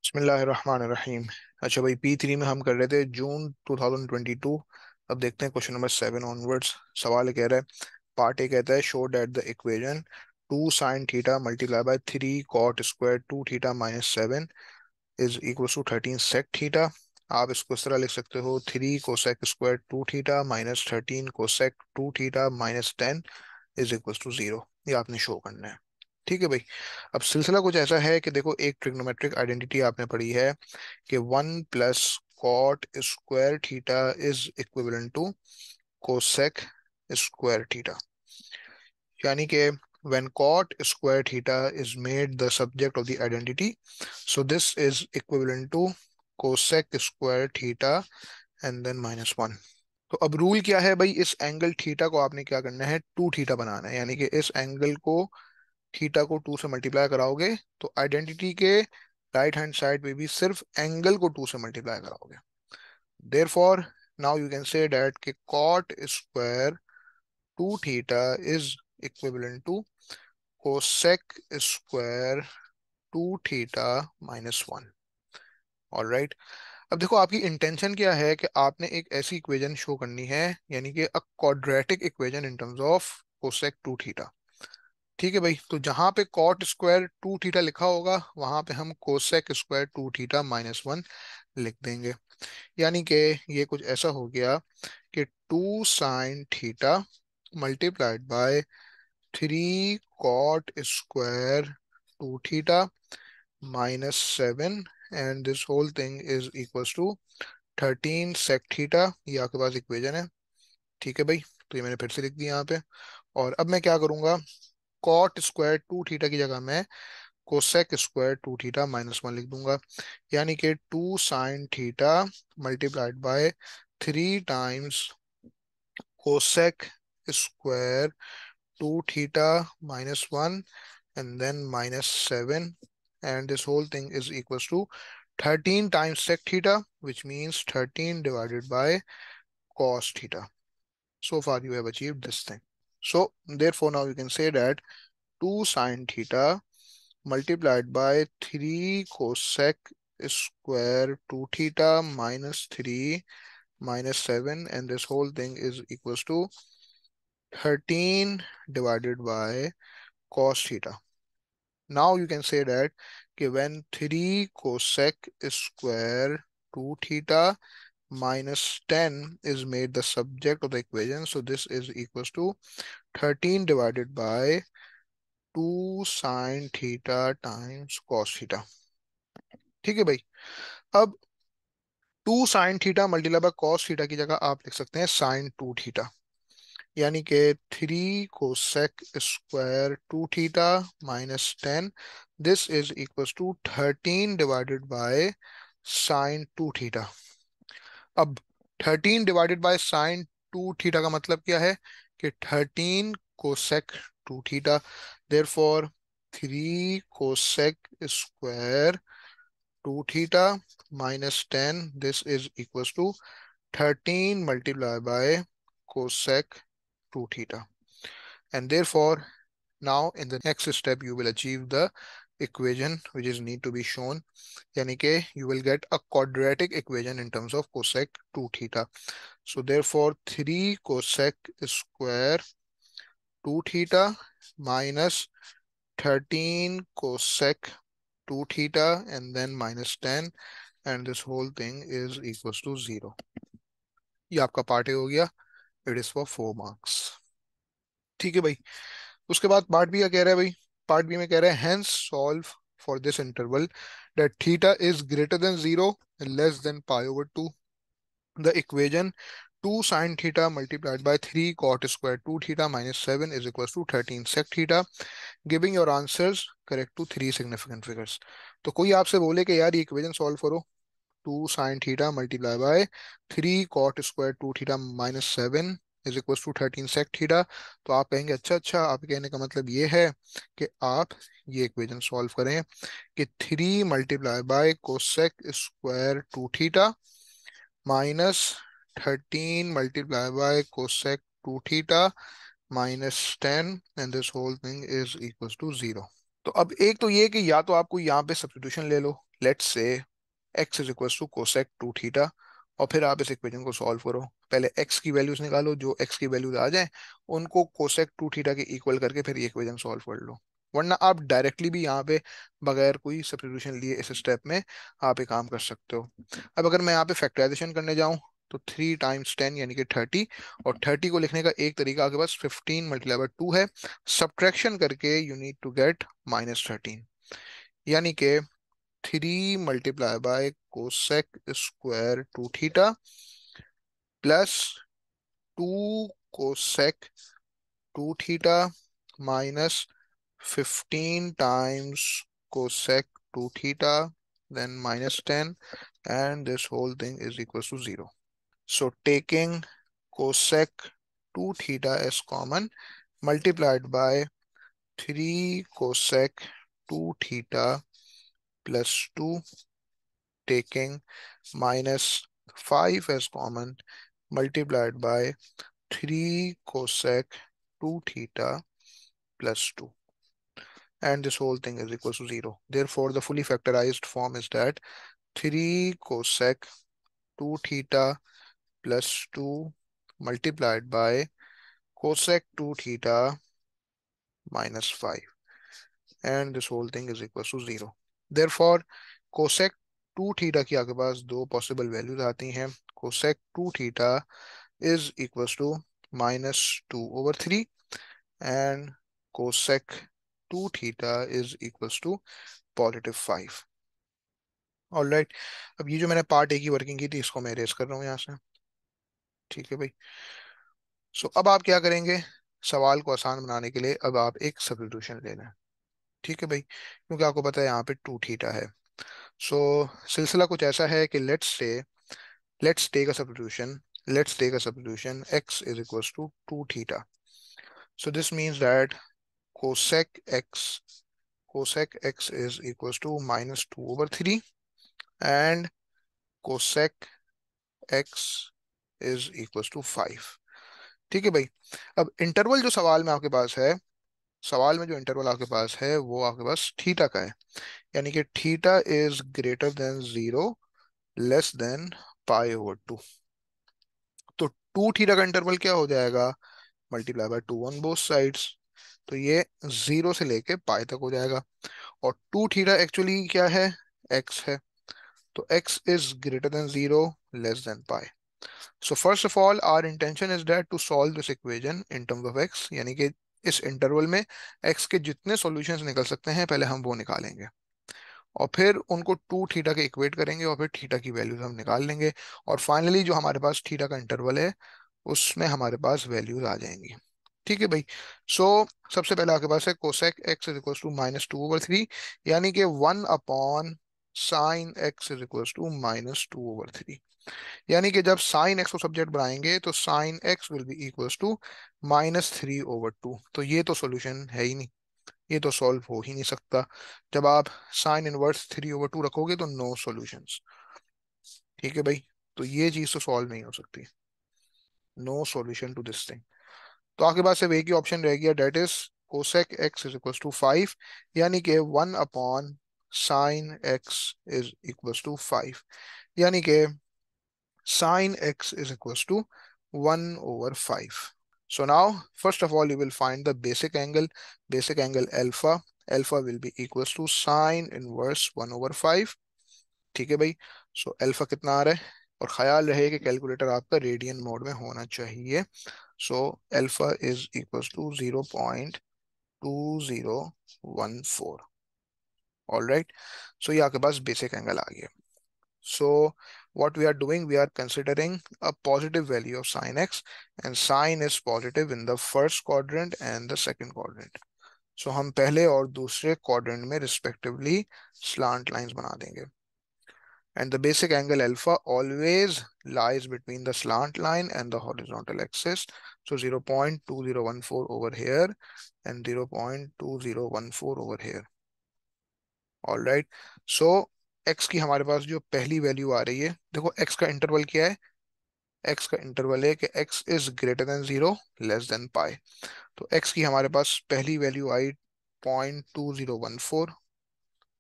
बिस्मिल्लाहिर्रहमानिर्रहीम। अच्छा भाई, P3 में हम कर रहे थे जून 2022। अब देखते हैं क्वेश्चन नंबर 7 ऑनवर्ड्स। सवाल कह रहा है, पार्ट ए कहता है show that the equation 2 sin theta multiply by 3 cot square 2 theta minus 7 is equal to 13 sec theta. आप इसको इस तरह लिख सकते हो, 3 cosec square 2 theta minus 13 cosec 2 theta minus 10 is equal to 0। ये आपने शो करना है। ठीक है भाई। अब सिलसिला कुछ ऐसा है कि देखो, एक ट्रिग्नोमेट्रिक आइडेंटिटी आपने पढ़ी है कि 1 + cot square theta is equivalent to cosec square theta. यानी कि when cot square theta is made the subject of the identity, so this is equivalent to cosec square theta and then -1। तो अब rule क्या है भाई, इस angle theta को आपने क्या करना है, 2 थीटा बनाना है। यानी कि इस एंगल को, थीटा को 2 से मल्टीप्लाई कराओगे तो आइडेंटिटी के राइट हैंड साइड पे भी सिर्फ एंगल को 2 से मल्टीप्लाई कराओगे। Therefore now you can say that कि cot square 2 theta is equivalent to cosec square 2 theta minus 1। Alright. अब देखो, आपकी इंटेंशन क्या है कि आपने एक ऐसी इक्वेशन शो करनी है, यानी कि a quadratic equation in terms of cosec 2 theta. ठीक है भाई। तो जहां पे कॉट स्क्वायर 2 थीटा लिखा होगा वहां पे हम कोसेक स्क्वायर 2 थीटा माइनस 1 लिख देंगे। यानी कि ये कुछ ऐसा हो गया कि 2 sin theta multiplied by 3 cot square 2 theta minus 7 and this whole thing is equals to 13 sec theta. ये आपके पास इक्वेशन है। ठीक है भाई। तो ये मैंने फिर से लिख दिया यहाँ पे। और अब मैं क्या करूंगा, कॉट स्क्वायर 2 थीटा की जगह मैं कोसेक स्क्वायर 2 थीटा माइनस 1 लिख दूंगा। यानी कि 2 sin theta multiplied by 3 times cosec square 2 theta minus 1 and then -7, and this whole thing is equals to 13 times sec theta, which means 13 divided by cos theta. So far you have achieved this thing. So therefore now you can say that 2 sin theta multiplied by 3 cosec square 2 theta minus 3 minus 7, and this whole thing is equals to 13 divided by cos theta. Now you can say that when 3 cosec square 2 theta minus 10 is made the subject of the equation, so this is equals to 13 divided by 2 sin theta times cos theta। ठीक है भाई। अब 2 sin theta multiply bye cos theta की जगह आप लिख सकते हैं sin 2 थीटा। यानी कि 3 cosec square 2 theta minus 10, this is equals to 13 divided by sin 2 theta. अब 13 डिवाइडेड बाय sin 2 थीटा का मतलब क्या है कि 13 cosec 2 theta. Therefore 3 cosec square 2 theta minus 10, this is equals to 13 multiplied by cosec 2 theta, and therefore now in the next step you will achieve the equation which is need to be shown। यानी कि you will get a quadratic equation in terms of cosec 2 theta। So therefore 3 cosec square 2 theta minus 13 cosec 2 theta and then minus 10, and this whole thing is equals to 0। ये आपका part A हो गया। It is for 4 marks. ठीक है भाई। उसके बाद part B का कह रहा है भाई, पार्ट बी में कह रहा है hence solve for this interval that theta is greater than 0 and less than π/2 the equation 2 sin theta multiplied by 3 cot square 2 theta minus 7 is equal to 13 sec theta. Giving your answers correct to 3 significant figures. तो कोई आपसे बोले कि यार ये equation solve करो, 2 sin theta multiply by 3 cot square 2 theta minus 7 is equal to 13 sec theta. तो आप कहेंगे अच्छा अच्छा, आप कहने का मतलब ये है कि आप ये इक्वेशन सॉल्व करें कि 3 multiply by cosec square 2 theta minus 13 multiply by cosec 2 theta minus 10, and this whole thing is equal to 0। तो अब एक तो ये कि या तो आपको यहाँ पे सब्स्टिट्यूशन ले लो, let's say x is equal to cosec two theta, और फिर आप इस इक्वेशन को सॉल्व करो। पहले x की वैल्यूज निकालो, जो x की वैल्यूज आ जाए उनको कोसेक टू थीटा के इक्वल करके फिर ये इक्वेशन सॉल्व कर लो। वरना आप डायरेक्टली भी यहाँ पे बगैर कोई सब्स्टिट्यूशन लिए इस स्टेप में आप ये काम कर सकते हो। अब अगर मैं यहाँ पे फैक्टराइजेशन करने जाऊँ तो 3 टाइम्स 10 यानी कि 30, और 30 को लिखने का एक तरीका आपके पास 15 × 2 है। सब्ट्रैक्शन करके यू नीड टू गेट -13, यानी कि 3 × cosec square two theta plus 2 cosec two theta minus 15 times cosec two theta then -10, and this whole thing is equals to 0. So taking cosec 2 theta as common, multiplied by 3 cosec 2 theta plus 2, taking -5 as common, multiplied by 3 cosec 2 theta plus 2, and this whole thing is equal to 0. Therefore, the fully factorized form is that 3 cosec 2 theta plus 2 multiplied by cosec 2 theta minus 5, and this whole thing is equal to 0. Therefore, cosec 2 theta की आपके पास दो possible values आती हैं। cosec 2 theta is equals to -2/3, and cosec 2 theta is equals to +5। Alright, अब ये जो मैंने part A की वर्किंग की थी इसको मैं इरेज कर रहा हूँ यहाँ से। ठीक है भाई। सो अब आप क्या करेंगे, सवाल को आसान बनाने के लिए अब आप एक सब्स्टिट्यूशन ले लें। ठीक है भाई, क्योंकि आपको पता है यहाँ पे टू थीटा है। सो सिलसिला कुछ ऐसा है कि let's take a substitution, x is equals to 2 theta. So this means that cosec x is equals to -2/3, and cosec x is equals to 5। ठीक है भाई। अब इंटरवल जो सवाल में आपके पास है, सवाल में जो इंटरवल आपके पास है वो आपके पास थीटा का है, यानी कि theta is greater than 0 less than π/2। तो 2 थीटा का इंटरवल क्या हो जाएगा, multiply by 2 on both sides. तो ये 0 से लेके पाई तक हो जाएगा। और 2 थीटा एक्चुअली क्या है, x है। तो x is greater than 0 less than pi. So first of all our intention is that to solve this equation in terms of x, यानी कि इस इंटरवल में x के जितने सॉल्यूशंस निकल सकते हैं पहले हम वो निकालेंगे, और फिर उनको 2 थीटा के इक्वेट करेंगे, और फिर थीटा की वैल्यूज हम निकाल लेंगे, और फाइनली जो हमारे पास थीटा का इंटरवल है उसमें हमारे पास वैल्यूज आ जाएंगी। ठीक है भाई। सो सबसे पहले आपके पास है cosec X is equals to -2/3, यानी कि 1 sine X is equals to -2/3, यानी कि जब साइन एक्स को सब्जेक्ट बनाएंगे तो sine X will be equals to -3/2। तो ये तो सॉल्यूशन है ही नहीं, ये तो सॉल्व हो ही नहीं सकता। जब आप साइन इनवर्स 3/2 रखोगे तो नो सॉल्यूशंस। ठीक है भाई, तो ये चीज तो सॉल्व नहीं हो सकती, no solution to this thing. तो आपके पास सिर्फ एक ही ऑप्शन रह गया, that is cosec X is equal to 5, यानी कि 1 sine X is equal to 5, यानी कि sine X is equal to 1/5। So now, first of all, you will find the basic angle alpha. Alpha will be equals to sine inverse 1/5। ठीक है भाई। So alpha कितना आ रहा है, और ख्याल रहे कि कैलकुलेटर आपका रेडियन मोड में होना चाहिए। So alpha is equals to 0.2014। All right, so ये आपके पास बेसिक एंगल आ गया। सो what we are doing, we are considering a positive value of sin x, and sin is positive in the first quadrant and the second quadrant. So हम पहले और दूसरे quadrant में respectively slant lines बना देंगे, and the basic angle alpha always lies between the slant line and the horizontal axis. So 0.2014 over here and 0.2014 over here. All right. So x की हमारे पास जो पहली वैल्यू आ रही है, देखो x का इंटरवल क्या है, x का इंटरवल है कि x is greater than 0 less than pi. तो x की हमारे पास पहली वैल्यू आई 0.2014,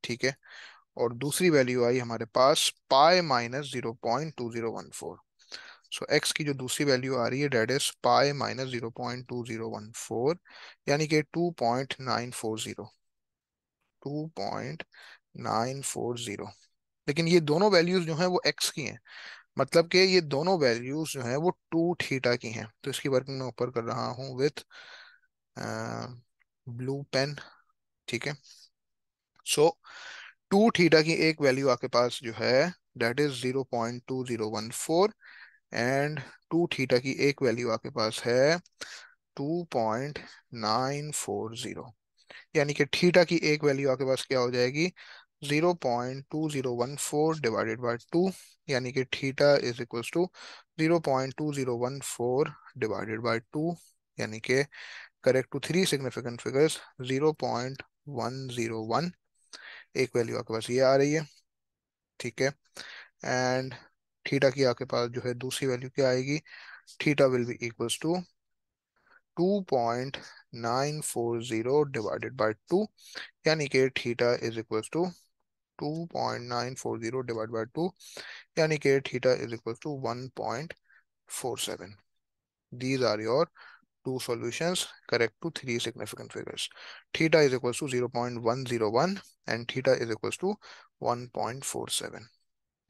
ठीक है। और दूसरी वैल्यू आई हमारे पास पाई माइनस 0.2014। सो एक्स की जो दूसरी वैल्यू आ रही है डेट इज पाई माइनस 0.2014, यानी कि 2.940, 2.940। लेकिन ये दोनों वैल्यूज जो हैं वो एक्स की हैं, मतलब कि ये दोनों वैल्यूज जो हैं वो टू थीटा की हैं। तो इसकी वर्किंग मैं ऊपर कर रहा हूँ विथ ब्लू पेन, ठीक है। सो टू थीटा की एक वैल्यू आपके पास जो है that is 0.2014, and two theta की एक वैल्यू आपके पास है 2.940, यानी कि थीटा की एक वैल्यू आपके पास क्या हो जाएगी, 0.2014 डिवाइडेड बाय टू, यानी कि theta is equals to 0.2014 divided by two, यानी कि correct to three significant figures 0.101। एक वैल्यू आपके पास ये आ रही है, ठीक है। एंड थीटा की आपके पास जो है दूसरी वैल्यू क्या आएगी, theta will be equals to 2.940 divided by two, यानी कि theta is equals to 2.940 divide by two, यानी कि theta is equals to 1.47। These are your two solutions correct to three significant figures. Theta is equals to 0.101 and theta is equals to 1.47.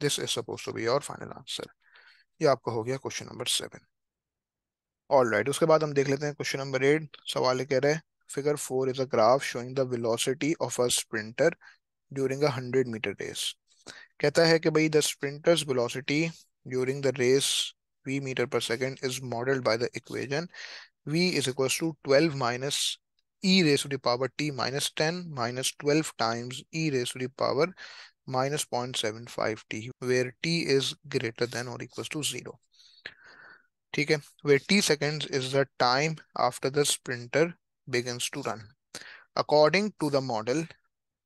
This is supposed to be your final answer. ये आपका हो गया question number 7। All right, उसके बाद हम देख लेते हैं क्वेश्चन नंबर 8। सवाल ये कह रहा है figure 4 is a graph showing the velocity of a sprinter during a 100 meter race. कहता है कि भाई the sprinter's velocity during the race v meter per second is modelled by the equation v is equals to 12 minus e raised to the power t minus 10 minus 12 times e raised to the power minus 0.75 t, where t is greater than or equals to 0, ठीक है। where t seconds is the time after the sprinter begins to run. According to the model,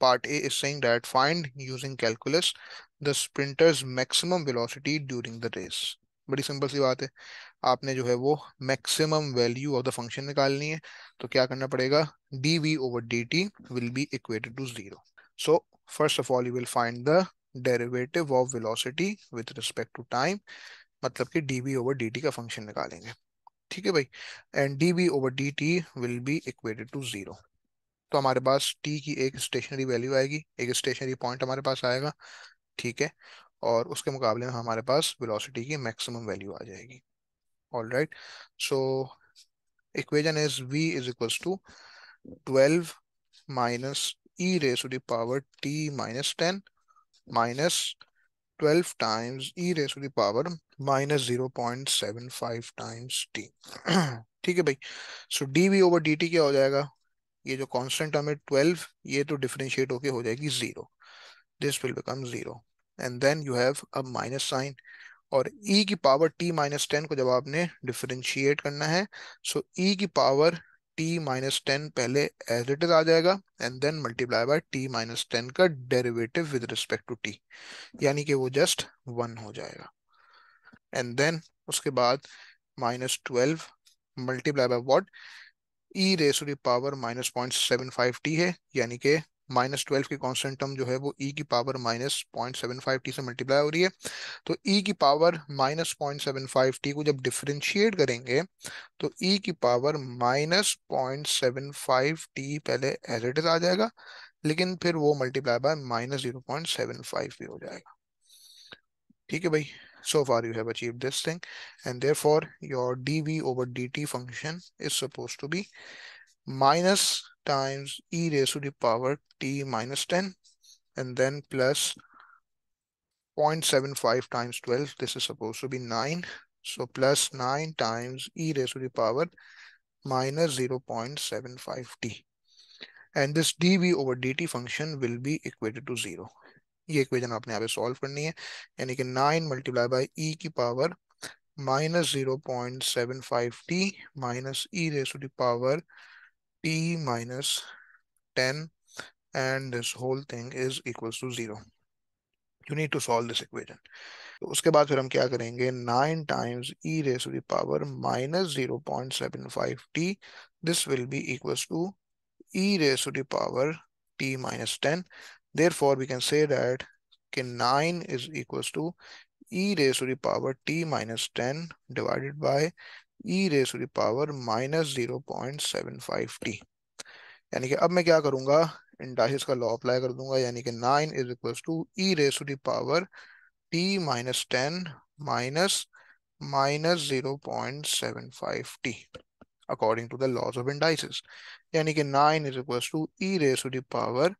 part A is saying that find using calculus the sprinter's maximum velocity during the race। बड़ी simple सी बात है, आपने जो है वो maximum value of the function निकालनी है। तो क्या करना पड़ेगा, D V over D T will be equated to zero. So first of all you will find the derivative of velocity with respect to time, मतलब कि D V over D T का function निकालेंगे, ठीक है भाई। And D V over D T will be equated to zero. तो हमारे पास T की एक स्टेशनरी वैल्यू आएगी, एक स्टेशनरी पॉइंट हमारे पास आएगा, ठीक है। और उसके मुकाबले में हमारे पास वेलोसिटी की मैक्सिमम वैल्यू आ जाएगी। All right, so equation is v is equals to 12 minus e raised to the power t minus 10 minus 12 times e raised to the power minus 0.75 times t। ठीक है भाई। सो dv ओवर dt क्या हो जाएगा, ये जो constant term है 12, ये तो डिफरेंशिएट होके हो जाएगी zero, this will become zero, and then you have a minus sign. और e की पावर t माइनस 10 को जब आपने डिफरेंशिएट करना है, सो e की पावर t माइनस 10 पहले एज इट इज आ जाएगा, and then multiply by t minus 10 का derivative with respect to t, यानी कि वो जस्ट 1 हो जाएगा। एंड देन उसके बाद -12 multiply by what, E raise to the power -0.75t है, यानी कि -12 की कांस्टेंट टर्म जो है वो e की पावर -0.75t से मल्टीप्लाई हो रही है। तो e की पावर -0.75t को जब डिफरेंशिएट करेंगे, तो e की पावर -0.75t पहले एज इट इज आ जाएगा, लेकिन फिर वो मल्टीप्लाई बाय -0.75 भी हो जाएगा, ठीक है भाई। So far you have achieved this thing, and therefore your dv over dt function is supposed to be minus times e raised to the power t minus 10, and then plus 0.75 times 12, this is supposed to be 9, so plus 9 times e raised to the power minus 0.75t, and this dv over dt function will be equated to 0। ये equation आपने यहाँ पे solve करनी है, यानी कि 9 multiply by E की power -0.75t minus e raised to the power t minus 10, and this whole thing is equals to 0। You need to solve this equation। तो उसके बाद फिर हम क्या करेंगे, 9 times E raise to the power -0.75t, this will be equals to e raised to the power t minus 10. Therefore, we can say that 9 is equals to e raised to the power t minus 10 divided by e raised to the power minus 0.75t. यानी कि अब मैं क्या करूंगा, indices का law apply कर दूंगा, यानी कि 9 is equals to E raise to the power T minus 10 minus माइनस 0.75t according to the laws of indices. यानी कि 9 is equals to E raise to the power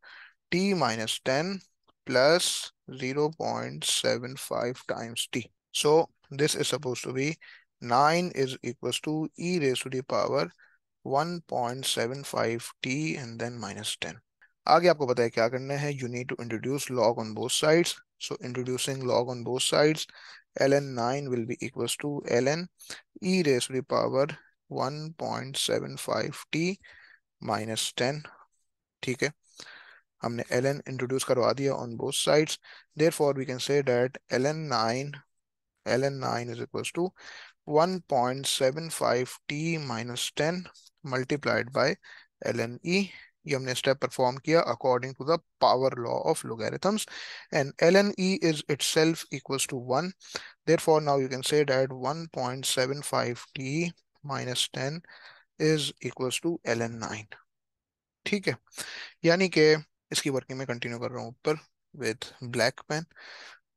T minus 10 plus 0.75 times T. So this is suppose to be 9 is equals to e raised to the power 1.75t and then minus 10। आगे आपको पता है क्या करना है, you need to introduce log on both sides. So introducing log on both sides, ln 9 will be equals to ln e raised to the power 1.75t minus 10। ठीक है, हमने ln इंट्रोड्यूस करवा दिया on both sides, therefore we can say that ln 9 is equals to 1.75t minus 10 multiplied by ln e। ये हमने step perform किया according to the power law of logarithms, and ln e is itself equals to 1, therefore now you can say that 1.75t minus 10 is equals to ln 9। ठीक है, यानी कि इसकी working में continue कर रहा हूँ ऊपर विद ब्लैक पेन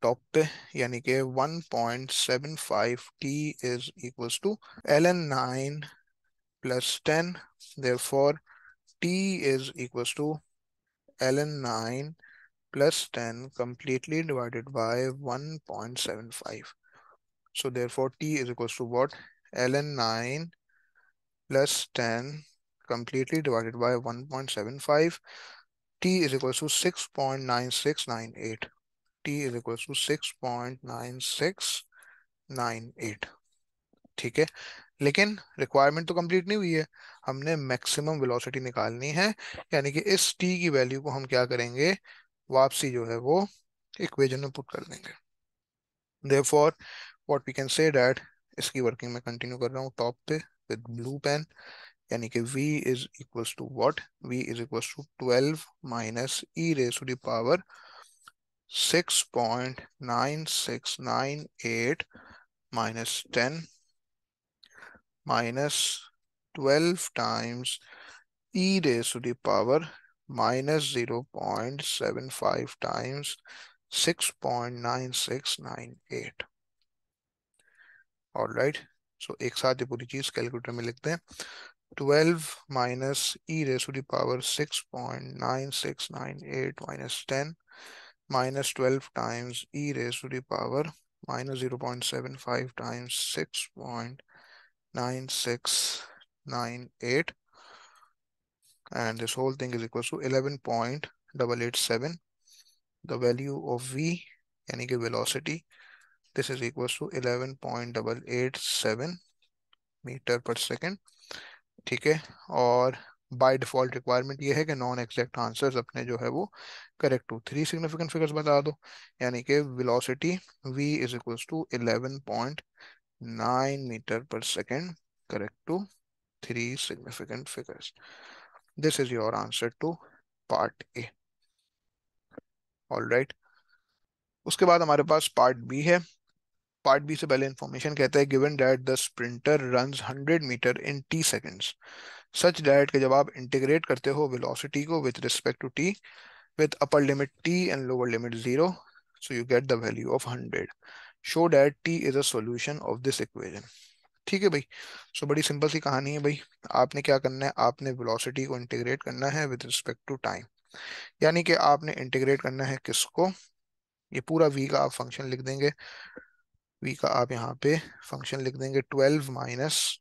टॉप पे, यानी कि 1.75t is equals to ln 9 plus 10, therefore t is equals to ln 9 plus 10 completely divided by 1.75. So therefore t is equals to what? ln 9 plus 10 completely divided by 1.75. t is equals to 6.9698. t is equals to 6.9698। ठीक है, लेकिन requirement तो complete नहीं हुई है, हमने maximum velocity निकालनी है, यानी कि इस t की वैल्यू को हम क्या करेंगे, वापसी जो है वो इक्वेशन में पुट कर देंगे। Therefore what we can say that, इसकी वर्किंग में कंटिन्यू कर रहा हूँ टॉप पे विद ब्लू पेन, यानी कि v is equals to what, v is equals to 12 minus e raise to the power 6.9698 minus 10 minus 12 times e raised to the power minus 0.75 times 6.9698। All right, सो एक साथ ये पूरी चीज calculator में लिखते हैं। 12 minus e raised to the power 6.9698 minus 10 minus 12 times e raised to the power minus 0.75 times 6.9698, and this whole thing is equal to 11.887। the value of v यानी कि velocity, this is equals to 11.887 metre per second. ठीक है, और by default requirement ये है कि non exact answers अपने जो है वो करेक्ट टू 3 सिग्निफिकेंट फिगर्स बता दो, यानी कि velocity v is equals to 11.9 meter per second correct to 3 significant figures। This is your answer to part A। All right, उसके बाद हमारे पास पार्ट बी है। पार्ट बी से पहले इंफॉर्मेशन कहता है given that the sprinter runs 100 metre in t seconds such that कि जब आप इंटीग्रेट करते हो वेलोसिटी को with respect to t with upper limit t and lower limit 0, so you get the value of 100। show that t is a solution of this equation। ठीक है भाई, सो बड़ी सिंपल सी कहानी है भाई। आपने क्या करना है, आपने वेलोसिटी को इंटीग्रेट करना है विद रिस्पेक्ट टू टाइम, यानी कि आपने इंटीग्रेट करना है किसको, ये पूरा v का आप फंक्शन लिख देंगे, v का आप यहाँ पे फंक्शन लिख देंगे 12 minus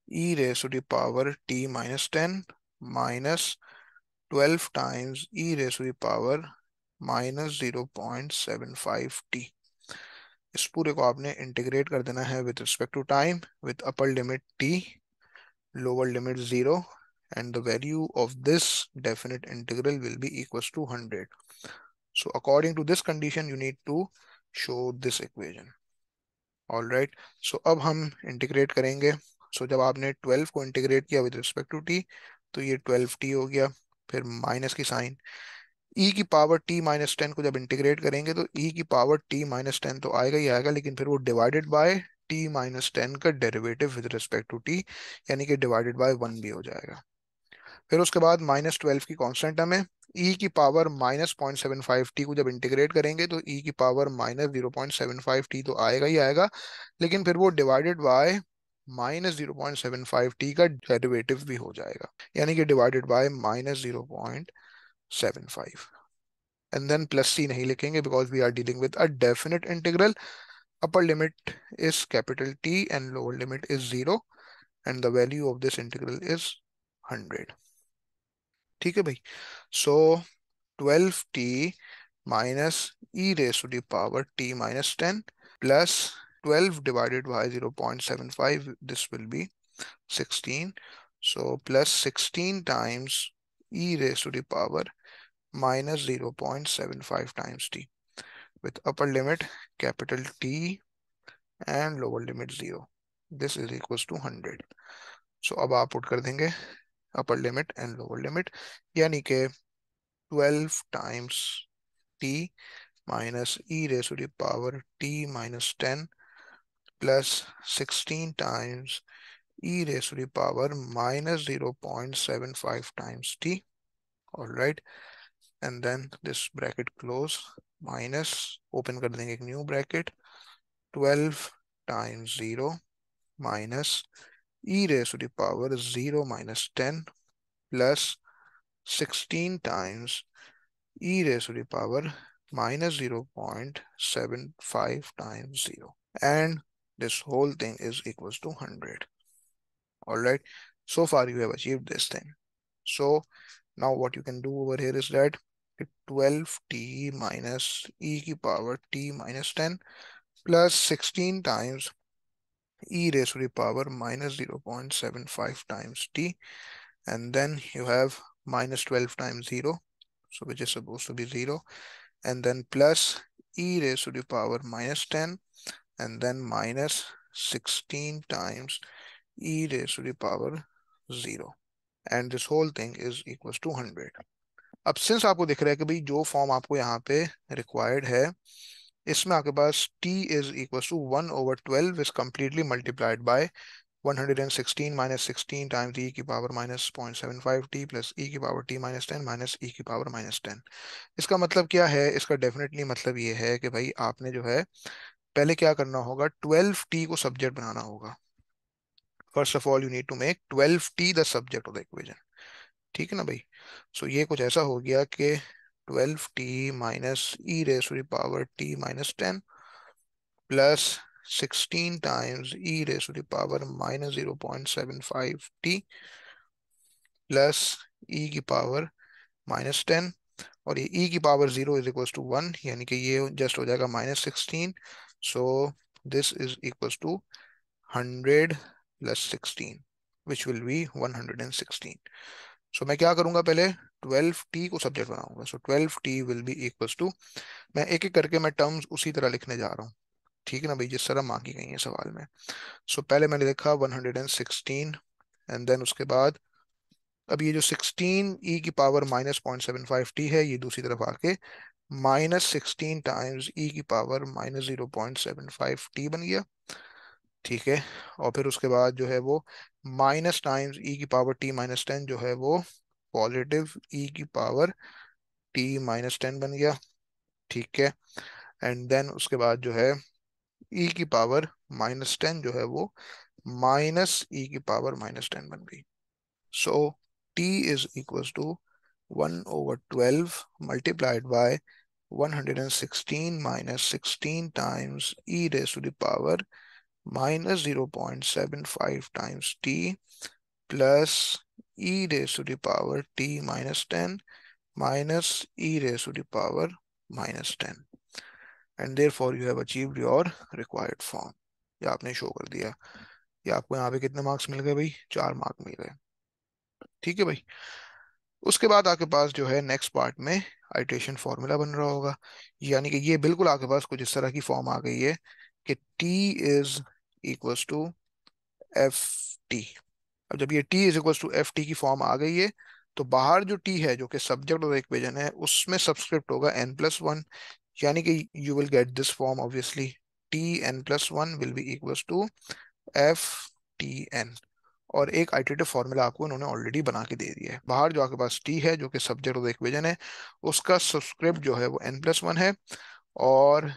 e raised to the power t minus 10 minus 12 times e raised to the power minus 0.75t। इस पूरे को आपने इंटीग्रेट कर देना है with respect to time with upper limit t, lower limit 0, and the value of this definite integral will be equals to 100। So according to this condition you need to show this equation। All right, so अब हम integrate करेंगे सो जब आपने 12 को integrate किया with respect to T, तो ये 12t हो गया। फिर माइनस की साइन, e की पावर t माइनस 10 को जब इंटीग्रेट करेंगे तो e की पावर t माइनस 10 तो आएगा ही आएगा, लेकिन फिर वो डिवाइडेड बाय t माइनस 10 का derivative with respect to t, यानी कि डिवाइडेड बाय 1 भी हो जाएगा। फिर उसके बाद -12 की कांस्टेंट टर्म है, e की पावर -0.75t को जब इंटीग्रेट करेंगे तो e की पावर -0.75t तो आएगा ही आएगा, लेकिन फिर वो डिवाइडेड बाय -0.75t का डेरिवेटिव भी हो जाएगा, यानी कि divided by -0.75। And then plus C नहीं लिखेंगे because we are dealing with a definite integral. Upper limit is capital T and lower limit is 0 and the value of this integral is 100। ठीक है भाई। So 12t minus e raise to the power t minus 10 plus 12 divided by 0.75, this will be 16. So plus 16 times e raised to the power minus 0.75 times t, with upper limit capital T and lower limit 0. This is equals to 100. So अब आप put कर देंगे upper limit and lower limit, यानी कि 12 times t minus e raised to the power t minus 10 plus 16 times e raised to the power minus 0.75 times t. All right, and then this bracket close, minus open कर देंगे एक new bracket, 12 times 0 minus e raised to the power 0 minus 10 plus 16 times e raised to the power minus 0.75 times 0, and this whole thing is equals to 100. All right, so far you have achieved this thing. So now what you can do over here is that 12t minus e की power t minus 10 plus 16 times e raised to the power minus 0.75 times t, and then you have minus 12 times 0, so which is supposed to be 0, and then plus e raised to the power minus 10, and then minus 16 times e raised to the power 0, and this whole thing is equals to 100. अब since आपको दिख रहा है कि भाई जो form आपको यहाँ पे रिक्वायर्ड है, इसमें आपके पास t is equal to 1/12 is completely multiplied by 116 minus 16 times e की power minus 0.75t plus e की power t minus 10 minus e की पावर माइनस 10। इसका मतलब क्या है? इसका डेफिनेटली मतलब ये है कि भाई आपने जो है पहले क्या करना होगा, 12t को सब्जेक्ट बनाना होगा। First of all you need to make 12t the subject of the equation. ठीक है ना भाई? सो ये कुछ ऐसा हो गया कि 12t minus e raise to the power t minus 10 plus 16 times E raise to the power minus 0.75t plus e की पावर माइनस 10, और ये e की पावर 0 इज इक्वल टू 1, यानी कि ये जस्ट हो जाएगा -16। So this is equal to 100 plus 16 which will be 116। So मैं क्या करूंगा, पहले 12t को सब्जेक्ट बनाऊंगा। So 12t will be equals to, मैं एक एक करके मैं टर्म्स उसी तरह लिखने जा रहा हूँ। ठीक है ना भाई, जिस तरह मांगी गई है सवाल में। सो पहले मैंने लिखा 116, एंड देन उसके बाद अब ये जो 16 e की पावर -0.75t है, ये दूसरी तरफ आके -16 टाइम्स e की पावर -0.75t बन गया। ठीक है, और फिर उसके बाद जो है वो माइनस टाइम्स e की पावर t माइनस 10 जो है वो पॉजिटिव e की पावर t माइनस 10 बन गया। ठीक है, एंड देन उसके बाद जो है e की पावर माइनस 10 जो है वो माइनस e की पावर माइनस 10 बन गई। So t is equals to 1/12 multiplied by 116 minus 16 times e raised to the power minus 0.75 times t plus e raised to the power t minus 10 minus e raised to the power minus 10, and therefore you have achieved your required form। ये आपने show कर दिया। ये आपको यहाँ पे कितने marks मिल गए भाई? 4 मार्क मिल गए। ठीक है भाई। उसके बाद आपके पास जो है नेक्स्ट पार्ट में आइट्रेशन फॉर्मूला बन रहा होगा, यानी कि ये बिल्कुल आपके पास कुछ इस तरह की फॉर्म आ गई है कि t is equals to F T. अब जब ये T is equal to F T की फॉर्म आ गई है, तो बाहर जो टी है जो कि सब्जेक्ट ऑफ द इक्वेशन है, उसमें सबस्क्रिप्ट होगा n+1, यानी कि you will get this form obviously, Tn+1 will be equals to F T N. और एक आइटरेटिव फॉर्मूला आपको इन्होंने ऑलरेडी बना के दे दिया है। बाहर जो आपके पास टी है जो कि सब्जेक्ट ऑफ द इक्वेशन है, उसका सबस्क्रिप्ट जो है वो n+1 है। और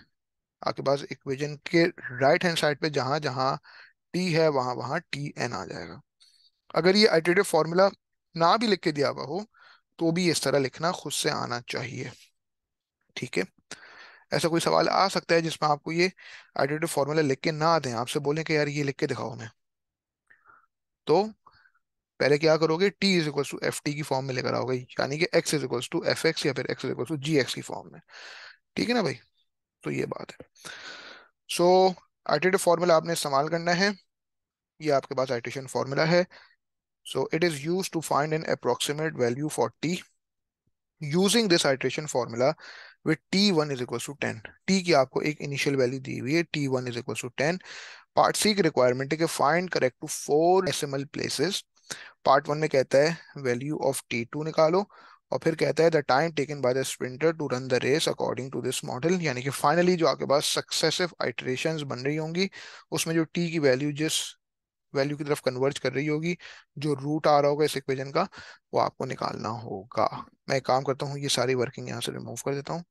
आपके पास इक्वेशन के राइट हैंड साइड पे जहां जहां टी है वहां वहां टी एन आ जाएगा। अगर ये आइटरेटिव फॉर्मूला ना भी लिख के दिया हुआ हो, तो भी इस तरह लिखना खुद से आना चाहिए। ठीक है। ऐसा कोई सवाल आ सकता है जिसमें आपको ये आइटरेटिव फॉर्मूला लिख के ना दें, आपसे बोलें कि यार ये लिख के दिखाओ हमें, तो पहले क्या करोगे, T is equal to F T की फॉर्म में लेकर आओगे, यानी कि x is equal to F X या फिर X is equal to G X की फॉर्म में। ठीक है ना भाई। तो ये बात है। सो आइटरेटिव फॉर्मूला आपने इस्तेमाल करना है। ये आपके पास आइटरेशन फॉर्मूला है। So it is use to find an approximate value for T using this iteration formula with t1 is equal to 10। T की आपको एक इनिशियल वैल्यू दी हुई है, t1 is equal to 10। Part C की requirement है कि find correct to 4 decimal places. Part one में कहता है वैल्यू ऑफ t2 निकालो, और फिर कहता है the time taken by the sprinter to run the race according to this model. यानी कि फाइनली जो आपके पास सक्सेसिव आइटरेशंस बन रही होंगी, उसमें जो t की वैल्यू जिस वैल्यू की तरफ कन्वर्ज कर रही होगी, जो रूट आ रहा होगा इस इक्वेशन का, वो आपको निकालना होगा। मैं एक काम करता हूँ, ये सारी वर्किंग यहाँ से रिमूव कर देता हूँ,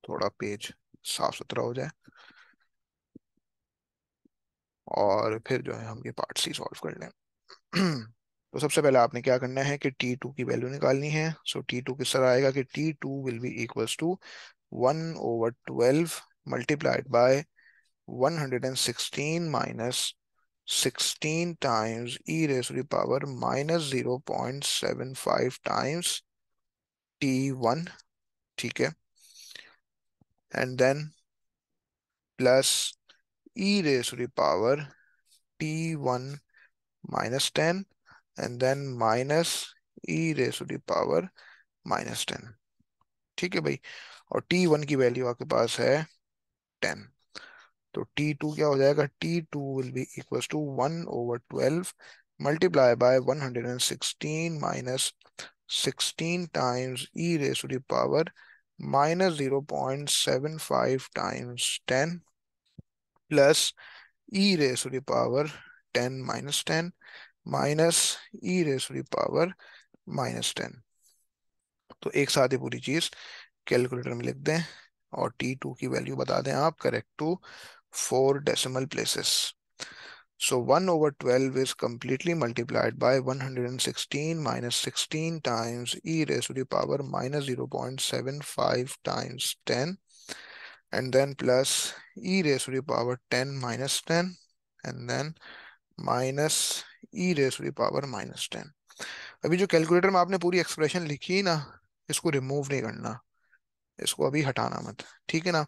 थोड़ा पेज साफ सुथरा हो जाए, और फिर जो है हम ये पार्ट सी सॉल्व कर लें। तो सबसे पहले आपने क्या करना है कि t2 की वैल्यू निकालनी है। सो t2 किस तरह आएगा कि t2 will be equals to 1/12 multiplied by 116 minus 16 times e raise to the power minus 0.75 times t1। ठीक है। And then plus e raise to the power t1 minus 10, and then minus e raise to the power minus 10। ठीक है भाई। और t1 की value आपके पास है 10। तो t2 क्या हो जाएगा, t2 will be equals to 1/12 multiply by 116 minus 16 times e raise to the power minus 0.75 times 10 plus e raise to the power 10 minus 10 minus e raise to the power minus 10। तो एक साथ ही पूरी चीज calculator में लिख दें, और t2 की वैल्यू बता दें आप correct to 4 decimal places. So 1/12 is completely multiplied by 116 minus 16 times e raised to the power minus 0.75 times 10, and then plus e raised to the power 10 minus 10, and then minus e raised to the power minus 10। अभी जो calculator में आपने पूरी expression लिखी ना, इसको remove नहीं करना, इसको अभी हटाना मत। ठीक है ना।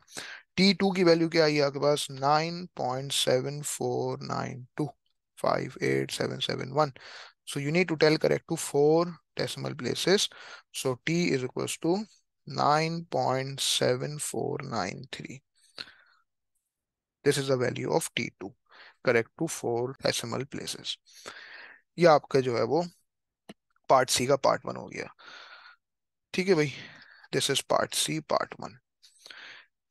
t2 की वैल्यू क्या आई है आपके पास, 9.7492587771। So you need to tell correct to 4 decimal places. So t is equals to 9.7493. This is the value of t2 correct to 4 decimal places। ये आपका जो है वो पार्ट सी का पार्ट वन हो गया। ठीक है भाई। This is part C part one.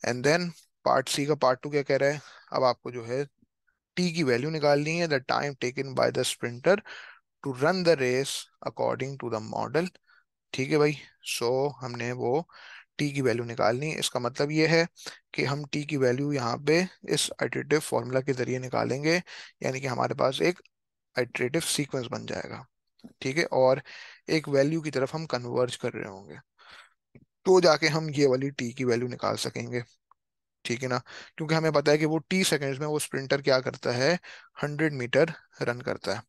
And then part C का पार्ट टू क्या कह रहा है, अब आपको जो है टी की वैल्यू निकालनी है, the time taken by the sprinter to run the race according to the model. ठीक है भाई। सो हमने वो टी की वैल्यू निकालनी है। इसका मतलब ये है कि हम टी की वैल्यू यहाँ पे इस आइटरेटिव फॉर्मूला के जरिए निकालेंगे, यानी कि हमारे पास एक आइटरेटिव सीक्वेंस बन जाएगा। ठीक है। और एक वैल्यू की तरफ हम कन्वर्ज कर रहे होंगे, तो जाके हम ये वाली टी की वैल्यू निकाल सकेंगे। ठीक है ना। क्योंकि हमें पता है कि वो टी सेकेंड्स में वो स्प्रिंटर क्या करता है, 100 मीटर रन करता है।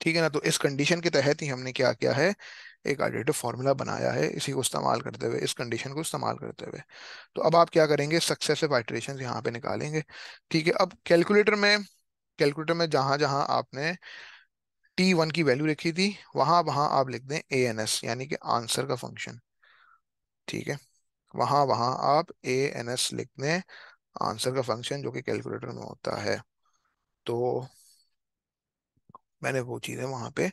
ठीक है ना। तो इस कंडीशन के तहत ही हमने क्या किया है, एक आइटरेटिव फॉर्मूला बनाया है, इसी को इस्तेमाल करते हुए, इस कंडीशन को इस्तेमाल करते हुए। तो अब आप क्या करेंगे, सक्सेसिव आइटरेशन यहाँ पे निकालेंगे। ठीक है। अब कैलकुलेटर में जहां जहां आपने t1 की वैल्यू लिखी थी, वहां वहां आप लिख दें ans, यानी कि आंसर का फंक्शन। ठीक है। वहां वहां आप ans लिख दें, आंसर का फंक्शन जो कि कैलकुलेटर में होता है। तो मैंने वो चीज़ें वहां पे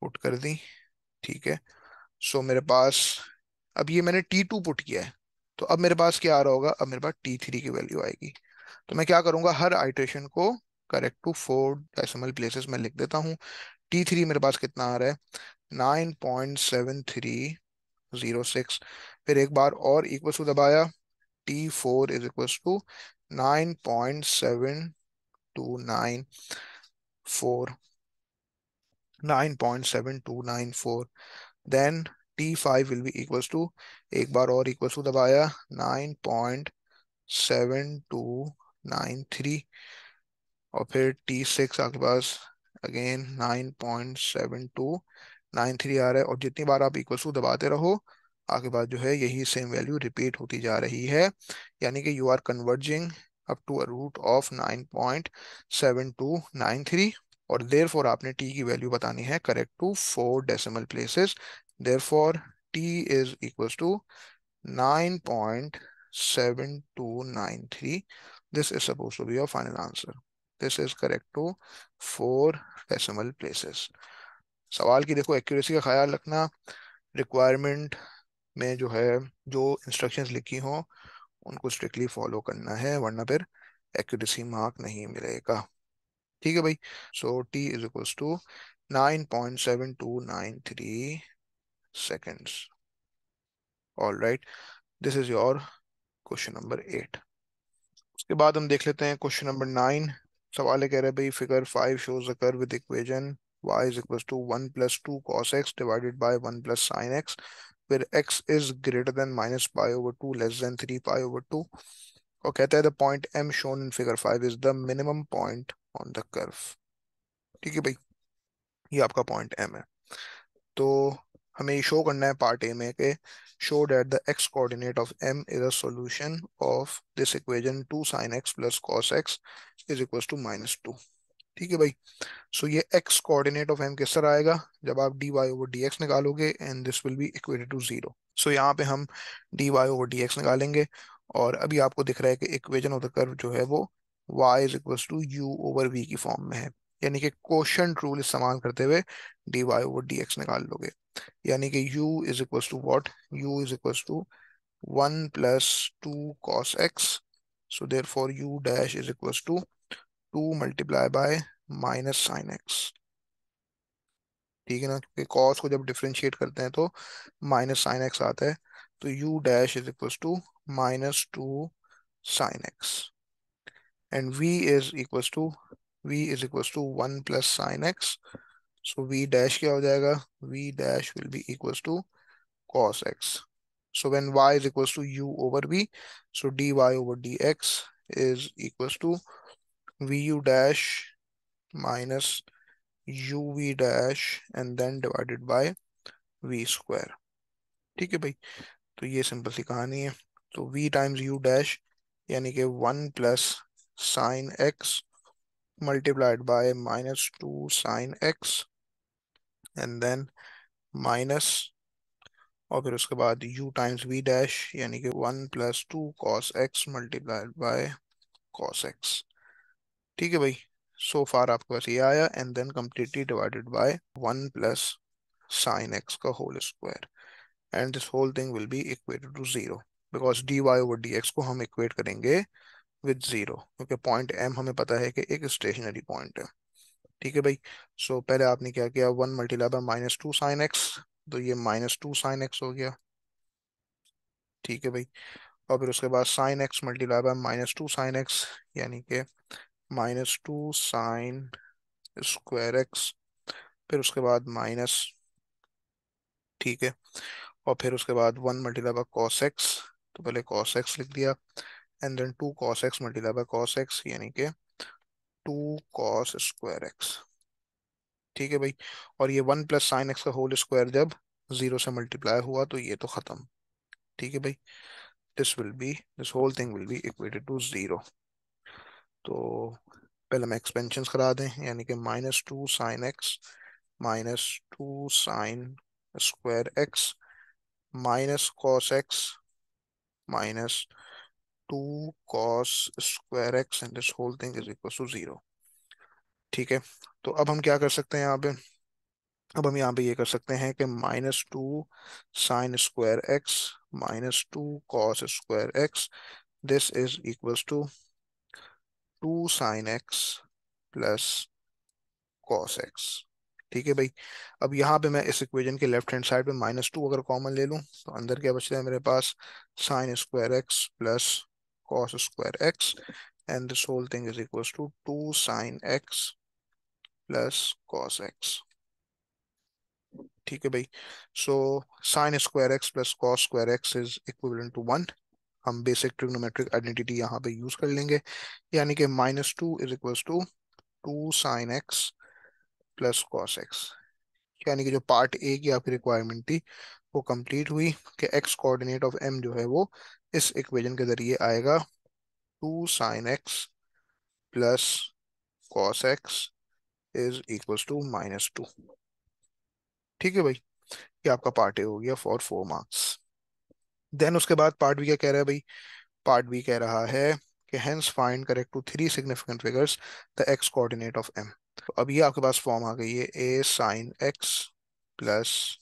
पुट कर दी। ठीक है। सो मेरे पास, अब ये मैंने T2 पुट किया है, तो अब मेरे पास क्या आ रहा होगा, अब मेरे पास T3 की वैल्यू आएगी। तो मैं क्या करूंगा, हर आइटरेशन को करेक्ट टू 4 डेसिमल प्लेसेस में लिख देता हूँ। T3 मेरे पास कितना आ रहा है, 9.7306। फिर एक बार और इक्वल टू दबाया, T4 is equal to 9.7294, 9.7294। Then T5 will be equals to, एक बार और इक्वल्स टू दबाया, 9.7293। और फिर T6 आपके पास अगेन 9.7293 आ रहा है। और जितनी बार आप इक्वल्स टू दबाते रहो, आगे बाद जो है यही सेम वैल्यू रिपीट होती जा रही है। यानी कि you are converging up to a root of 9.7293। और देयर फॉर आपने टी की वैल्यू बतानी है correct to 4 decimal places. Therefore T is equal to 9.7293। This is suppose to be your final answer. This is correct to 4 decimal places. सवाल की देखो accuracy का ख्याल रखना, रिक्वायरमेंट में जो है, जो इंस्ट्रक्शंस लिखी हों उनको स्ट्रिक्टली फॉलो करना है, वरना फिर एक्यूरेसी मार्क नहीं मिलेगा। ठीक है भाई। So t is equals to 9.7293 seconds। All right, this is your question number 8। उसके बाद हम देख लेते हैं क्वेश्चन नंबर 9। सवाल है, कह रहे हैं भाई figure 5 shows a curve with equation y is equals to 1 plus 2 cos x divided by 1 plus sin x, where x is greater than minus pi over 2 less than 3 pi over 2। और कहता है the point m shown in figure 5 is the minimum point on the curve। ठीक है भाई, ये आपका point m है। तो हमें ये शो करना है पार्ट ए में के show that the x coordinate of m is a solution of this equation 2 sin x plus cos x is equal to -2। ठीक है भाई। सो ये x कोऑर्डिनेट ऑफ m किस तरह आएगा, जब आप dy ओवर dx निकालोगे and this will be equated to 0। So यहाँ पे हम dy ओवर dx निकालेंगे, और अभी आपको दिख रहा है कि इक्वेशन ऑफ द कर्व जो है वो y is equal to u over v की फॉर्म में है। यानी कि कोशेंट रूल इस्तेमाल करते हुए dy ओवर dx निकाल लोगे। यानी कि u is equal to what, u is equal to 1 plus 2 cos x. So therefore u dash is equal to 2 multiply by minus sine x. ठीक है ना, क्योंकि कॉस को जब डिफरेंशिएट करते हैं तो माइनस साइन एक्स आता है। तो u dash is equal to -2 sine x. And v is equal to 1 plus sine x. So v dash क्या हो जाएगा, v dash will be equal to cos x। So when y is equals to u over v, so dy over dx is equals to vu dash minus uv dash and then divided by v square। ठीक है भाई, तो ये simple सी कहानी है। तो v times u dash यानी कि 1 plus sine x multiplied by -2 sine x and then minus, और फिर उसके बाद u टाइम्स v डैश यानी कि 1 plus 2 cos x multiplied by cos x. ठीक है भाई। सो फार आपके पास ये आया and then completely divided by 1 plus sine x का whole square, and this whole thing will be equated to 0, because dy over dx को हम इक्वेट करेंगे विद 0, क्योंकि पॉइंट m हमें पता है कि एक स्टेशनरी पॉइंट है। ठीक है भाई। सो पहले आपने क्या किया, 1 मल्टीप्लाई बाय -2 साइन एक्स, तो ये -2 साइन एक्स हो गया। ठीक है भाई। और फिर उसके बाद sine x multiply by -2 sine x, यानी कि -2 साइन स्क्वायर एक्स। फिर उसके बाद माइनस, ठीक है। और फिर उसके बाद 1 मल्टीप्लाई बाय कॉस एक्स, तो पहले कॉस एक्स लिख दिया, and then 2 cos x multiply by cos x, यानी कि 2 कॉस स्क्वायर एक्स। ठीक है भाई। और ये 1 प्लस साइन एक्स का होल स्क्वायर जब 0 से मल्टीप्लाई हुआ तो ये तो खत्म। ठीक है भाई। This whole thing will be equated to 0। तो पहले हम एक्सपेंशन करा दें, यानी कि -2 sine x -2 sine square x minus cos x -2 cos square x, and this whole thing is equal to 0। ठीक है, तो अब हम क्या कर सकते हैं यहाँ पे, अब हम यहाँ पे ये कर सकते हैं कि -2 sin² x -2 cos² x, this is equals to 2 sin x plus cos x। ठीक है भाई, अब यहाँ पे मैं इस इक्वेशन के लेफ्ट हैंड साइड पे -2 अगर कॉमन ले लूँ तो अंदर क्या बचता है मेरे पास, sin² x plus cos²x, and this whole thing is equals to 2 sin x plus cos x। ठीक है भाई, so sin² x plus cos² x is equivalent to 1। हम बेसिक ट्रिग्नोमेट्रिक आइडेंटिटी यहाँ पे यूज कर लेंगे, यानी कि -2 is equals to 2 sin x plus cos x। यानी कि जो पार्ट ए की आपकी रिक्वायरमेंट थी वो कंप्लीट हुई, कि एक्स कोऑर्डिनेट ऑफ एम जो है वो इस इक्वेशन के जरिए आएगा 2 sin x plus cos x is equals to -2। ठीक है भाई, ये आपका पार्ट ए हो गया फॉर 4 मार्क्स। देन उसके बाद पार्ट बी क्या कह रहा है भाई, पार्ट बी कह रहा है कि hence find correct to 3 significant figures the x coordinate of M. तो अब ये आपके पास फॉर्म आ गई है a sin x plus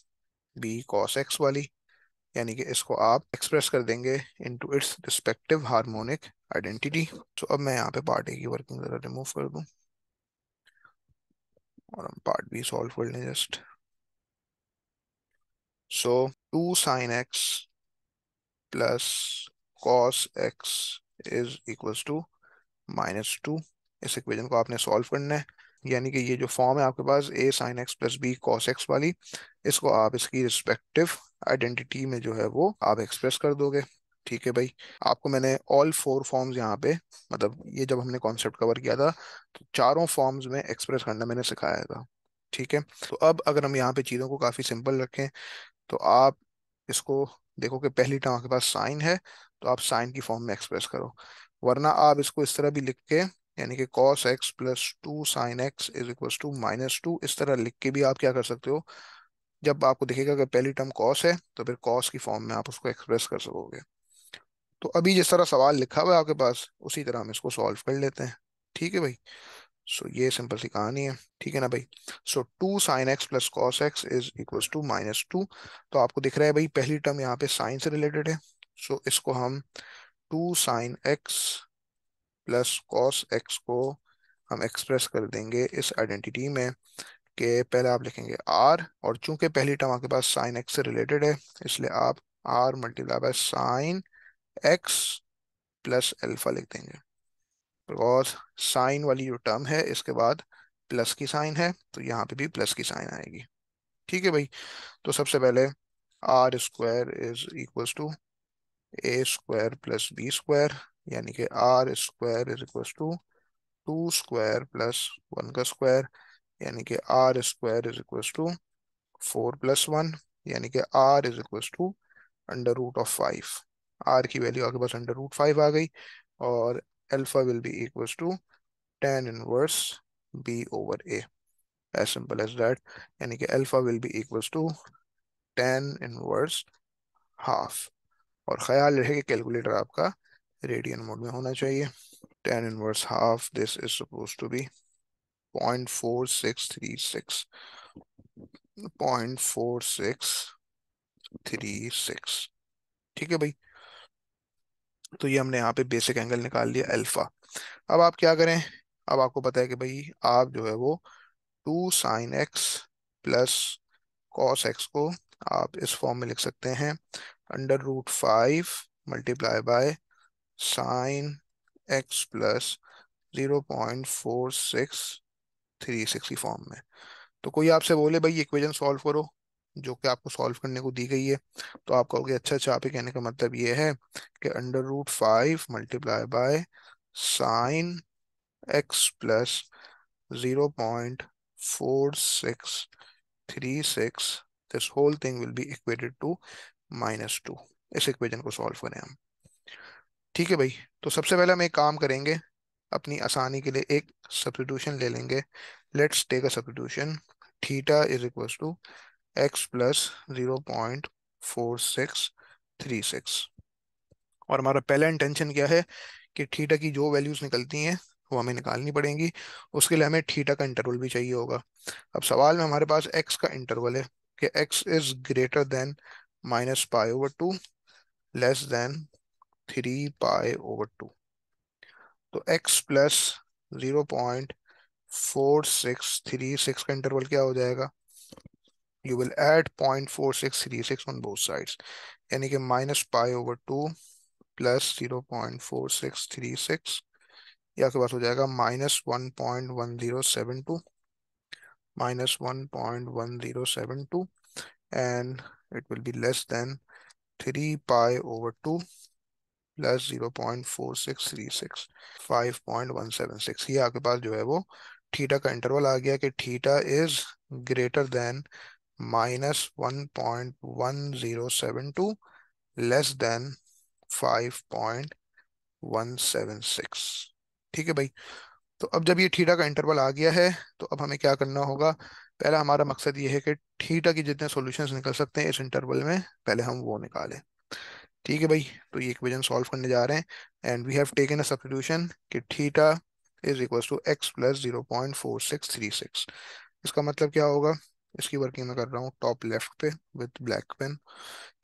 b cos x वाली, यानी कि इसको आप एक्सप्रेस कर देंगे into its respective harmonic identity. तो अब मैं यहाँ पे पार्ट ए की वर्किंग जरा रिमूव कर दूं और हम पार्ट बी सॉल्व कर लें just. So 2 sin x plus cos x is equals to -2। इस इक्वेशन को आपने सॉल्व करना है, यानी कि ये जो फॉर्म है आपके पास a sin x plus b cos x वाली, इसको आप इसकी रिस्पेक्टिव आइडेंटिटी में जो है वो आप एक्सप्रेस कर दोगे। ठीक है भाई, आपको मैंने ऑल 4 फॉर्म्स यहाँ पे, मतलब ये जब हमने कॉन्सेप्ट कवर किया था तो चारों फॉर्म्स में एक्सप्रेस करना मैंने सिखाया था। ठीक है, तो अब अगर हम यहाँ पे चीज़ों को काफ़ी सिंपल रखें तो आप इसको देखो कि पहली टर्म आपके पास साइन है, तो आप साइन की फॉर्म में एक्सप्रेस करो, वरना आप इसको इस तरह भी लिख के, यानी कि cos x plus 2 sin x is equals to -2, इस तरह लिख के भी आप क्या कर सकते हो, जब आपको दिखेगा कि पहली टर्म cos है तो फिर cos की फॉर्म में आप उसको एक्सप्रेस कर सकोगे। तो अभी जिस तरह सवाल लिखा हुआ है आपके पास उसी तरह हम इसको सॉल्व कर लेते हैं। ठीक है भाई, सो ये सिंपल सी कहानी है। ठीक है ना भाई, so 2 sin x plus cos x is equals to -2। तो आपको दिख रहा है भाई पहली टर्म यहाँ पे साइन से रिलेटेड है, सो इसको हम 2 sin x plus cos x को हम एक्सप्रेस कर देंगे इस आइडेंटिटी में, कि पहले आप लिखेंगे r, और चूंकि पहली टर्म आपके पास साइन x से रिलेटेड है इसलिए आप r multiply by sign x plus alpha लिख देंगे, बिकॉज साइन वाली जो टर्म है इसके बाद प्लस की साइन है तो यहाँ पे भी प्लस की साइन आएगी। ठीक है भाई, तो सबसे पहले r² is equals to a² plus b², यानी कि r² is equals to 2² plus 1 का स्क्वायर, यानी कि r² is equals to 4 plus 1, यानी कि r is equals to √5। r की वैल्यू आपके पास √5 आ गई, और alpha will be equals to tan inverse b over a, as simple as that. यानी कि alpha will be equals to tan inverse half, और ख्याल रहे कि कैलकुलेटर आपका रेडियन मोड में होना चाहिए। tan inverse half, this is suppose to be 0.4636, 0.4636। ठीक है भाई, तो ये हमने यहाँ पे बेसिक एंगल निकाल लिया अल्फा। अब आप क्या करें, अब आपको पता है कि भाई आप जो है वो 2 sin x plus cos x को आप इस फॉर्म में लिख सकते हैं, √5 multiply by sine x plus 0.4636 की फॉर्म में। तो कोई आपसे बोले भाई इक्वेशन सॉल्व करो, जो कि आपको सॉल्व करने को दी गई है, तो आप कहोगे अच्छा अच्छा, आप ही कहने का मतलब ये है कि √5 multiply by sine x plus 0.4636, this whole thing will be equated to -2। इस इक्वेशन को सॉल्व करें हम। ठीक है भाई, तो सबसे पहले हम एक काम करेंगे, अपनी आसानी के लिए एक सब्स्टिट्यूशन ले लेंगे। Let's take a substitution, theta is equals to x plus 0.4636, और हमारा पहला इंटेंशन क्या है कि थीटा की जो वैल्यूज निकलती हैं वो हमें निकालनी पड़ेंगी। उसके लिए हमें थीटा का इंटरवल भी चाहिए होगा। अब सवाल में हमारे पास एक्स का इंटरवल है कि x is greater than -π/2 less than 3π/2। तो x प्लस 0.4636 का इंटरवल क्या हो जाएगा? You will add 0.4636 on both sides, यानी कि -π/2 प्लस 0.4636, या आपके पास हो जाएगा -1.1072, -1.1072, and it will be less than 3π/2 plus 0.4636, 5.176। ये आपके पास जो है वो थीटा का इंटरवल आ गया कि theta is greater then -1.1072 less than 5.176। ठीक है भाई। तो अब जब ये थीटा का इंटरवल आ गया है तो अब हमें क्या करना होगा? पहला हमारा मकसद ये है कि थीटा की जितने सॉल्यूशंस निकल सकते हैं इस इंटरवल में पहले हम वो निकालें। ठीक है भाई। तो ये इक्वेशन सॉल्व करने जा रहे हैं, and we have taken a substitution कि theta is equal to x plus 0.4636। इसका मतलब क्या होगा? इसकी वर्किंग मैं कर रहा हूँ टॉप लेफ्ट पे विद ब्लैक पेन।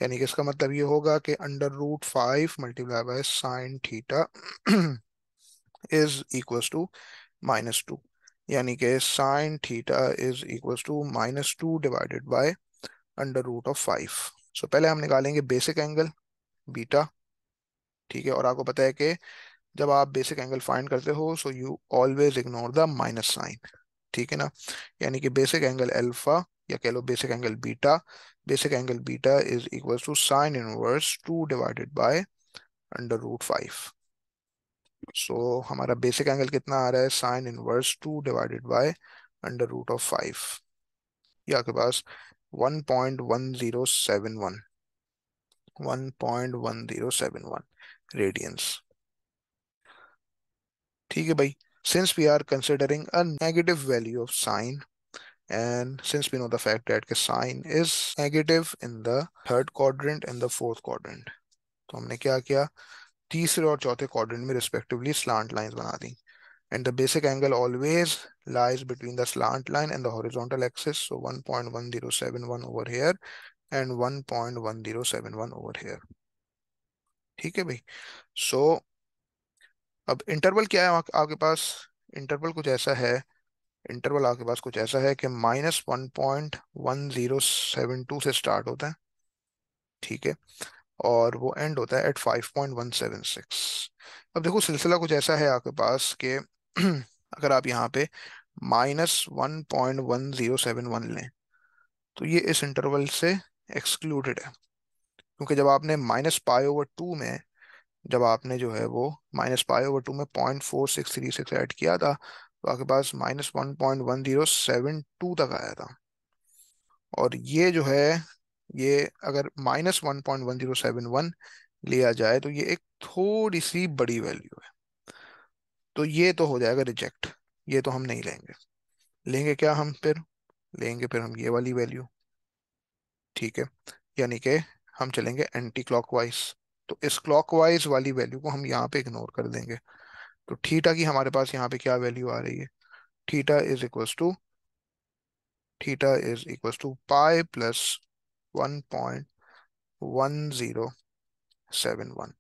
यानी कि इसका मतलब ये होगा कि √5 multiply by sine theta is equal to -2, यानी कि sine theta is equal to -2 divided by √5। So पहले हम निकालेंगे बेसिक एंगल बीटा। ठीक है, और आपको पता है कि जब आप बेसिक एंगल फाइंड करते हो so you always ignore the minus sign. ठीक है ना? यानी कि बेसिक एंगल अल्फा, या कह लो basic angle beta, basic angle beta is equal to sine inverse 2 divided by √5। So हमारा बेसिक एंगल कितना आ रहा है? साइन इनवर्स 2 डिवाइडेड बाय √5, ये आपके पास 1.1071, 1.1071 रेडियंस। ठीक है भाई। Since we are considering a negative value of sine, and since we know the fact that the sine is negative in the third quadrant and the fourth quadrant, तो हमने क्या किया? तीसरे और चौथे क्वाड्रेंट में रिस्पेक्टिवली स्लांट लाइंस बना दी। And the basic angle always lies between the slant line and the horizontal axis, so 1.1071 over here and 1.1071 over here। ठीक है भाई। सो अब इंटरवल क्या है आपके पास? इंटरवल कुछ ऐसा है, इंटरवल आपके पास कुछ ऐसा है कि -1.1072 से स्टार्ट होता है। ठीक है, और वो एंड होता है एट 5.176। अब देखो सिलसिला कुछ ऐसा है आपके पास कि अगर आप यहाँ पे -1.1071 लें तो ये इस इंटरवल से एक्सक्लूडेड है, क्योंकि जब आपने -π/2 में, जब आपने जो है वो -π/2 में 0.4636 ऐड किया था तो आपके पास -1.1072 तक आया था। और ये जो है, ये अगर -1.1071 लिया जाए तो ये एक थोड़ी सी बड़ी वैल्यू है, तो ये तो हो जाएगा रिजेक्ट। ये तो हम नहीं लेंगे। लेंगे क्या हम फिर? लेंगे फिर हम ये वाली वैल्यू। ठीक है, यानी कि हम चलेंगे एंटी क्लॉकवाइज। तो इस क्लॉकवाइज वाली वैल्यू को हम यहाँ पे इग्नोर कर देंगे। तो थीटा की हमारे पास यहाँ पे क्या वैल्यू आ रही है? Theta is equals to, theta is equals to pi plus 1.1071,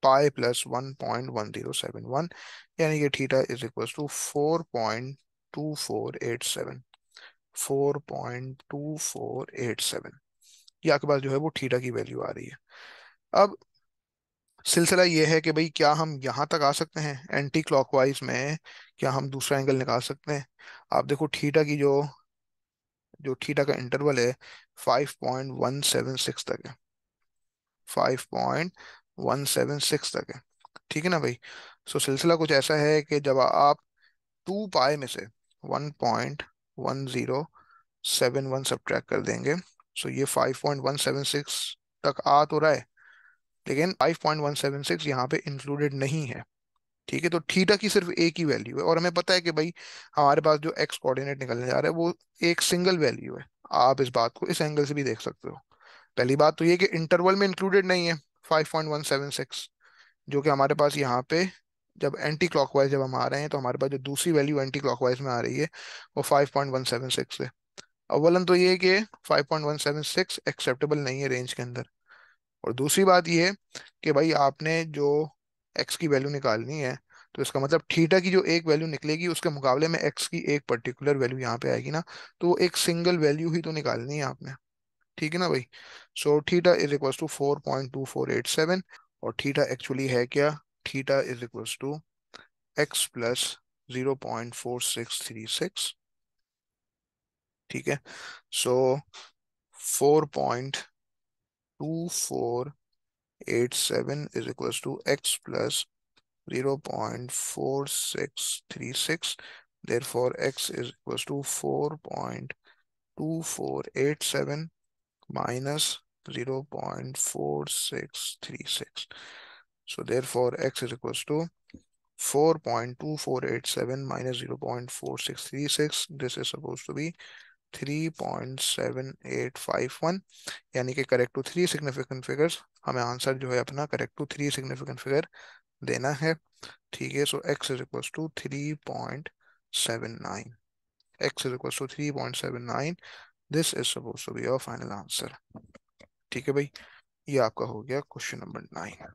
pi plus 1.1071, यानी कि थीटा इज इक्वल्स टू 4.2487, 4.2487। ये आपके पास जो है वो थीटा की वैल्यू आ रही है। अब सिलसिला ये है कि भाई क्या हम यहाँ तक आ सकते हैं एंटी क्लॉकवाइज में? क्या हम दूसरा एंगल निकाल सकते हैं? आप देखो थीटा की जो जो थीटा का इंटरवल है 5.176 तक है, 5.176 तक है। ठीक है ना भाई? सो सिलसिला कुछ ऐसा है कि जब आप 2π में से 1.1071 सब्ट्रैक्ट कर देंगे, सो ये 5.176 तक आ तो रहा है, लेकिन 5.176 यहाँ पे इंक्लूडेड नहीं है। ठीक है, तो थीटा की सिर्फ एक ही वैल्यू है, और हमें पता है कि भाई हमारे पास जो एक्स कोऑर्डिनेट निकलने जा रहा है वो एक सिंगल वैल्यू है। आप इस बात को इस एंगल से भी देख सकते हो। पहली बात तो ये कि इंटरवल में इंक्लूडेड नहीं है 5.176, जो कि हमारे पास यहाँ पे जब एंटी क्लॉकवाइज जब हम आ रहे हैं तो हमारे पास जो दूसरी वैल्यू एंटी क्लॉकवाइज में आ रही है वो 5.176 है। अव्वलन तो ये है कि 5.176 एक्सेप्टेबल नहीं है रेंज के अंदर। और दूसरी बात ये है कि भाई आपने जो एक्स की वैल्यू निकालनी है, तो इसका मतलब थीटा की जो एक वैल्यू निकलेगी उसके मुकाबले में एक्स की एक पर्टिकुलर वैल्यू यहाँ पे आएगी ना, तो वो एक सिंगल वैल्यू ही तो निकालनी है आपने। ठीक है ना भाई। So theta is equal to 4.2487। और थीटा एक्चुअली है क्या? Theta is equal to x plus 0.4636। ठीक है। So 4.2487 is equal to x plus 0.4636। Therefore, x is equals to 4.2487 minus 0.4636. So therefore, x is equals to 4.2487 minus 0.4636. This is supposed to be 3.7851। यानी कि correct to three significant figures, हमें answer जो है अपना correct to three significant figure देना है। ठीक है। So x is equal to 3.79। x is equal to 3.79। This is suppose to be your final answer. ठीक है भाई, ये आपका हो गया क्वेश्चन नंबर 9।